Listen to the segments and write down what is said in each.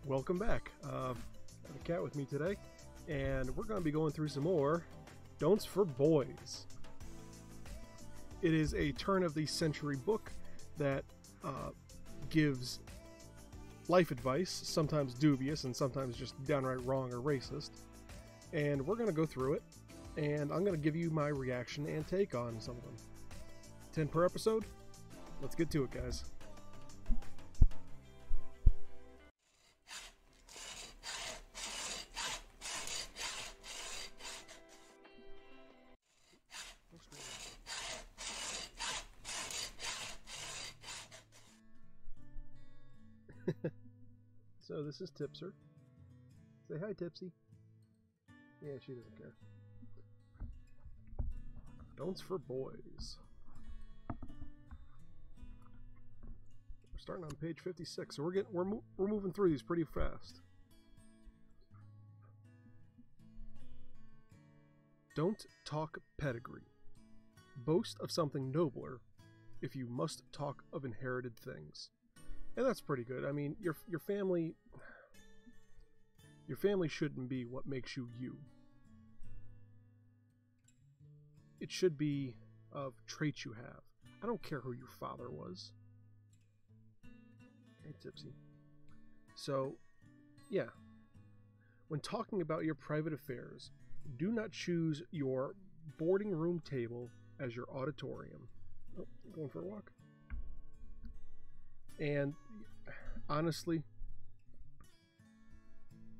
Welcome back. I have a cat with me today, and we're going to be going through some more Don'ts for Boys. It is a turn-of-the-century book that gives life advice, sometimes dubious and sometimes just downright wrong or racist. And we're going to go through it, and I'm going to give you my reaction and take on some of them. 10 per episode? Let's get to it, guys. So this is Tipser. Say hi, Tipsy. Yeah, she doesn't care. Don'ts for Boys. We're starting on page 56, so we're moving through these pretty fast. Don't talk pedigree. Boast of something nobler if you must talk of inherited things. And that's pretty good. I mean, your family shouldn't be what makes you you. It should be of traits you have. I don't care who your father was. Hey, Tipsy. So, yeah. When talking about your private affairs, do not choose your boarding room table as your auditorium. Oh, going for a walk. And honestly,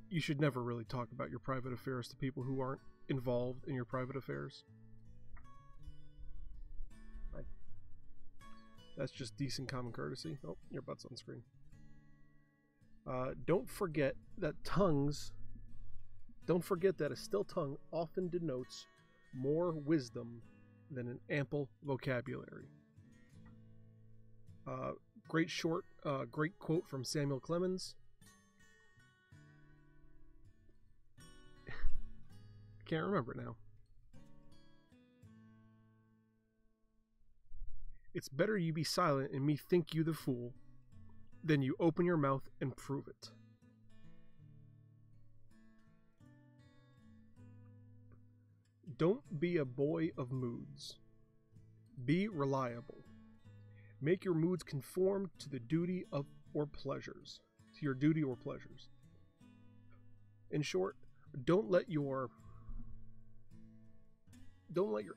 you should never really talk about your private affairs to people who aren't involved in your private affairs. Right. That's just decent common courtesy. Oh, your butt's on screen. Don't forget that a still tongue often denotes more wisdom than an ample vocabulary. Great quote from Samuel Clemens. I can't remember it now. It's better you be silent and me think you the fool than you open your mouth and prove it. Don't be a boy of moods. Be reliable. Make your moods conform to the duty of or pleasures. To your duty or pleasures. In short, don't let your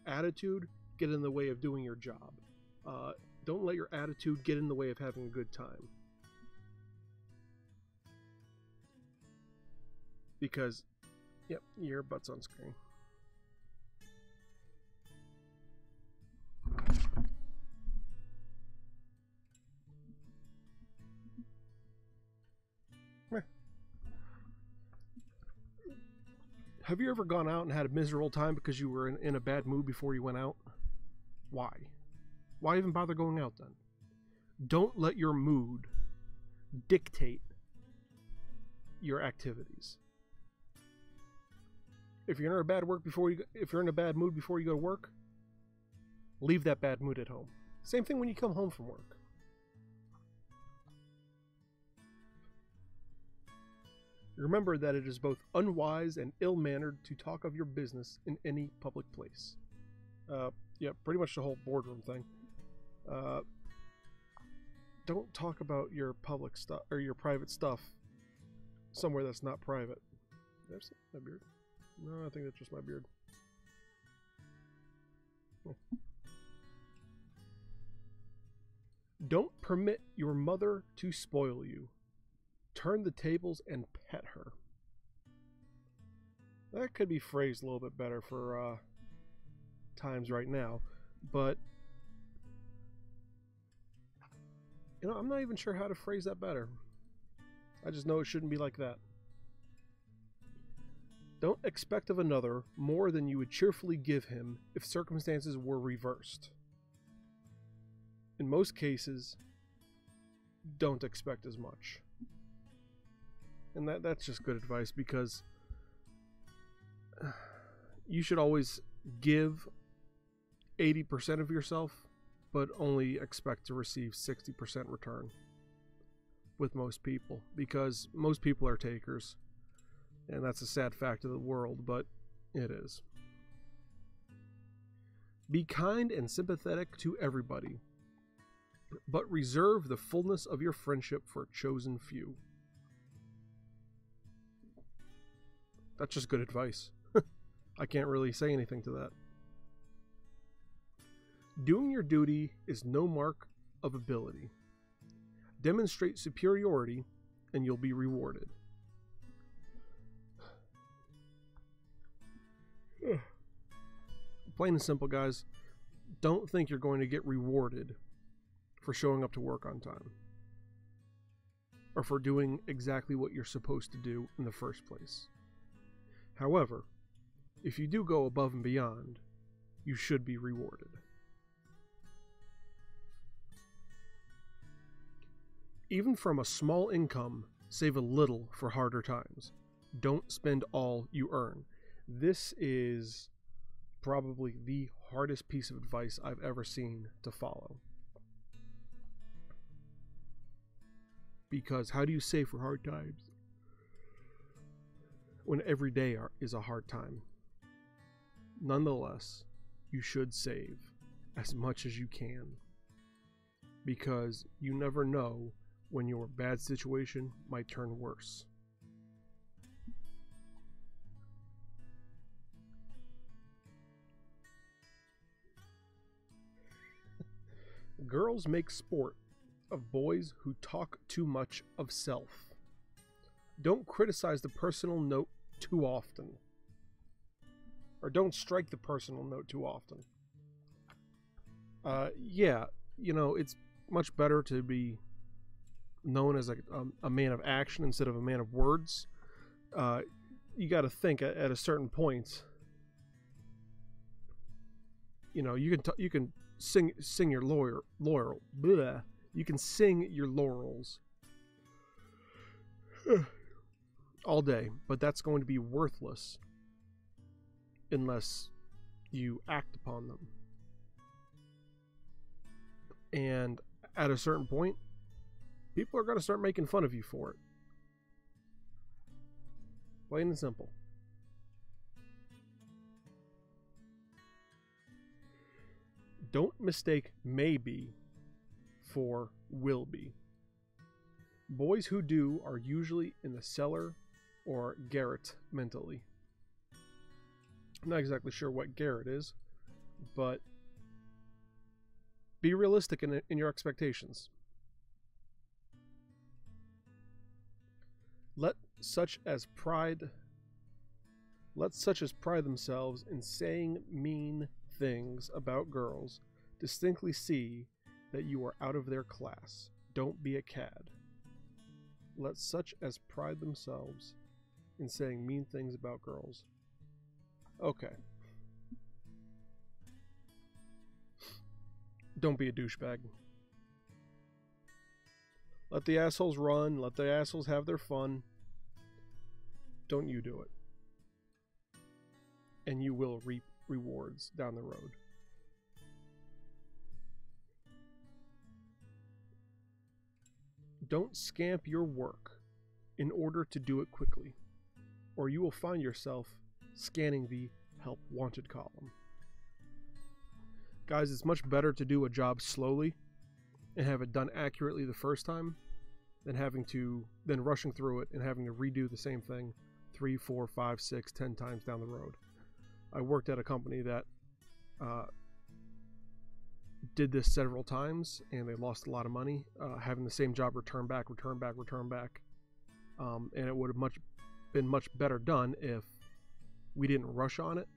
attitude get in the way of doing your job. Don't let your attitude get in the way of having a good time. Because, yep, your butt's on screen. Have you ever gone out and had a miserable time because you were in a bad mood before you went out? Why? Why even bother going out then? Don't let your mood dictate your activities. If you're in a bad mood before you go to work, leave that bad mood at home. Same thing when you come home from work. Remember that it is both unwise and ill-mannered to talk of your business in any public place. Yeah, pretty much the whole boardroom thing. Don't talk about your public stuff or your private stuff somewhere that's not private. Did I see my beard? No, I think that's just my beard. Don't permit your mother to spoil you. Turn the tables and pet her. That could be phrased a little bit better for times right now, but you know, I'm not even sure how to phrase that better. I just know it shouldn't be like that. Don't expect of another more than you would cheerfully give him if circumstances were reversed. In most cases, don't expect as much. And that's just good advice, because you should always give 80% of yourself, but only expect to receive 60% return. with most people, because most people are takers. And that's a sad fact of the world, but it is. Be kind and sympathetic to everybody, but reserve the fullness of your friendship for a chosen few. That's just good advice. I can't really say anything to that. Doing your duty is no mark of ability. Demonstrate superiority and you'll be rewarded. Plain and simple, guys. Don't think you're going to get rewarded for showing up to work on time, or for doing exactly what you're supposed to do in the first place. However, if you do go above and beyond, you should be rewarded. Even from a small income, save a little for harder times. Don't spend all you earn. This is probably the hardest piece of advice I've ever seen to follow. Because how do you save for hard times when every day is a hard time? Nonetheless, you should save as much as you can, because you never know when your bad situation might turn worse. Girls make sport of boys who talk too much of self. Don't criticize the personal note too often. Or don't strike the personal note too often. Yeah, it's much better to be known as a man of action instead of a man of words. You got to think at a certain point. You can sing your laurel. Bleh. You can sing your laurels all day, but that's going to be worthless unless you act upon them. And at a certain point, people are going to start making fun of you for it. Plain and simple. Don't mistake maybe for will be. Boys who do are usually in the cellar or garret mentally. I'm not exactly sure what garret is, but be realistic in your expectations. Let such as pride themselves in saying mean things about girls distinctly see that you are out of their class. Don't be a cad. Let such as pride themselves in saying mean things about girls. Okay. Don't be a douchebag. Let the assholes run. Let the assholes have their fun. Don't you do it. And you will reap rewards down the road. Don't scamp your work in order to do it quickly, or you will find yourself scanning the help wanted column. Guys, it's much better to do a job slowly and have it done accurately the first time than rushing through it and having to redo the same thing 3, 4, 5, 6, 10 times down the road. I worked at a company that did this several times, and they lost a lot of money having the same job return back. And it would have been much better done if we didn't rush on it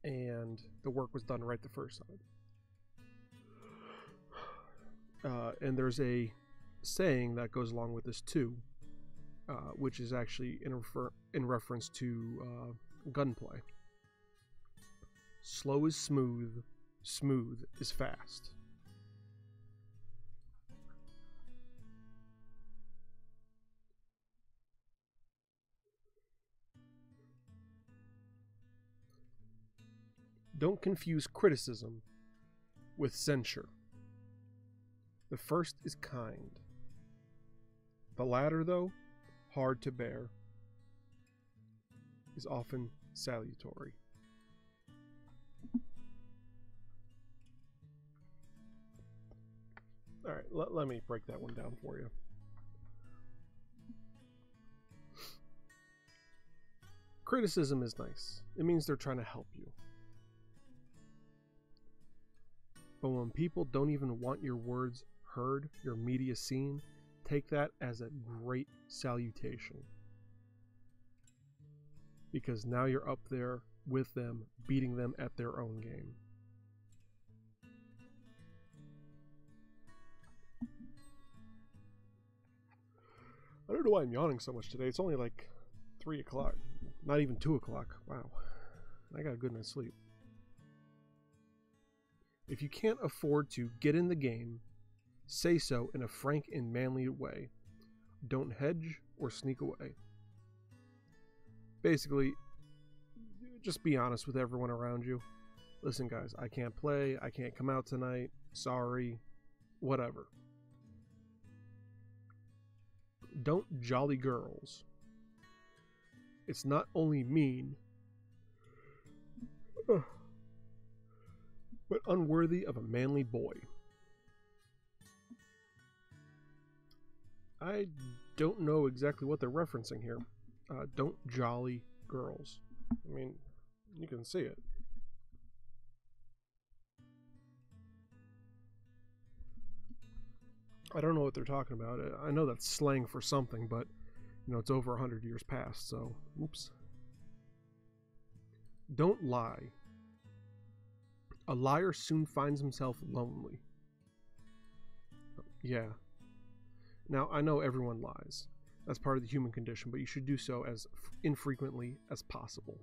and the work was done right the first time. And there's a saying that goes along with this too, which is actually in reference to gunplay. Slow is smooth, smooth is fast. Don't confuse criticism with censure. The first is kind, The latter, though, hard to bear, is often salutary. All right, let me break that one down for you. Criticism is nice. It means they're trying to help you. But when people don't even want your words heard, your media seen, take that as a great salutation. Because now you're up there with them, beating them at their own game. I don't know why I'm yawning so much today. It's only like 3 o'clock. Not even 2 o'clock. Wow. I got a good night's sleep. If you can't afford to get in the game, say so in a frank and manly way. Don't hedge or sneak away. Basically, just be honest with everyone around you. Listen, guys, I can't play. I can't come out tonight. Sorry. Whatever. Don't jolly girls. It's not only mean, but unworthy of a manly boy. I don't know exactly what they're referencing here. Don't jolly girls. I mean, you can see it. I don't know what they're talking about. I know that's slang for something, but you know, it's over 100 years past, so oops. Don't lie. A liar soon finds himself lonely. Yeah. Now, I know everyone lies. That's part of the human condition, but you should do so as infrequently as possible.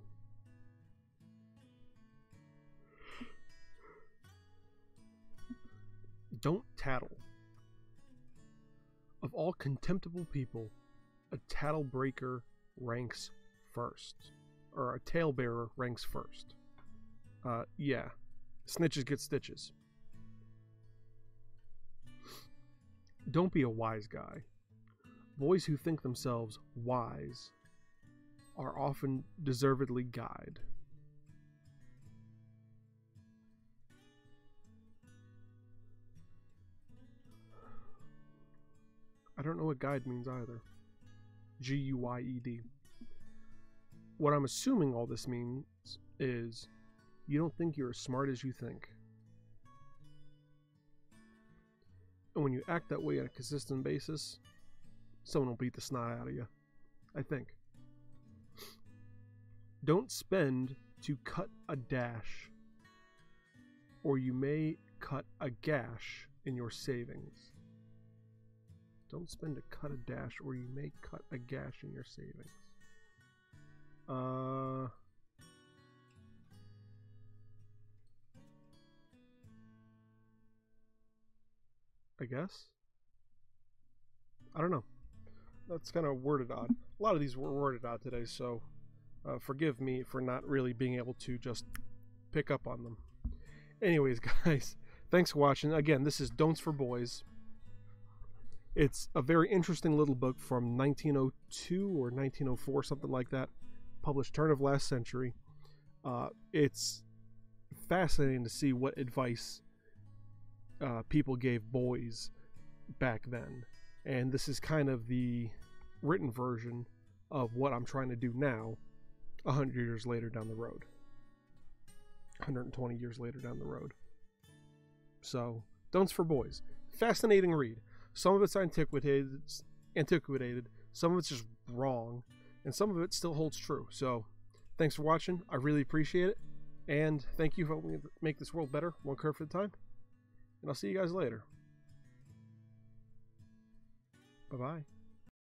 Don't tattle. Of all contemptible people, a tattle breaker ranks first. Or a talebearer ranks first. Yeah. Snitches get stitches. Don't be a wise guy. Boys who think themselves wise are often deservedly guyed. I don't know what guide means either. G-U-Y-E-D. What I'm assuming all this means is you don't think you're as smart as you think. And when you act that way on a consistent basis, someone will beat the snot out of you. I think. Don't spend to cut a dash, or you may cut a gash in your savings. Don't spend to cut a dash, or you may cut a gash in your savings. I guess? I don't know. That's kind of worded odd. A lot of these were worded odd today, so forgive me for not really being able to just pick up on them. Anyways, guys, thanks for watching. Again, this is Don'ts for Boys. It's a very interesting little book from 1902 or 1904, something like that, published turn of last century. It's fascinating to see what advice people gave boys back then. And this is kind of the written version of what I'm trying to do now, 100 years later down the road. 120 years later down the road. So, Don'ts for Boys. Fascinating read. Some of it's antiquated, some of it's just wrong, and some of it still holds true. So, thanks for watching. I really appreciate it. And thank you for helping me make this world better, one kerf at a time. And I'll see you guys later. Bye-bye.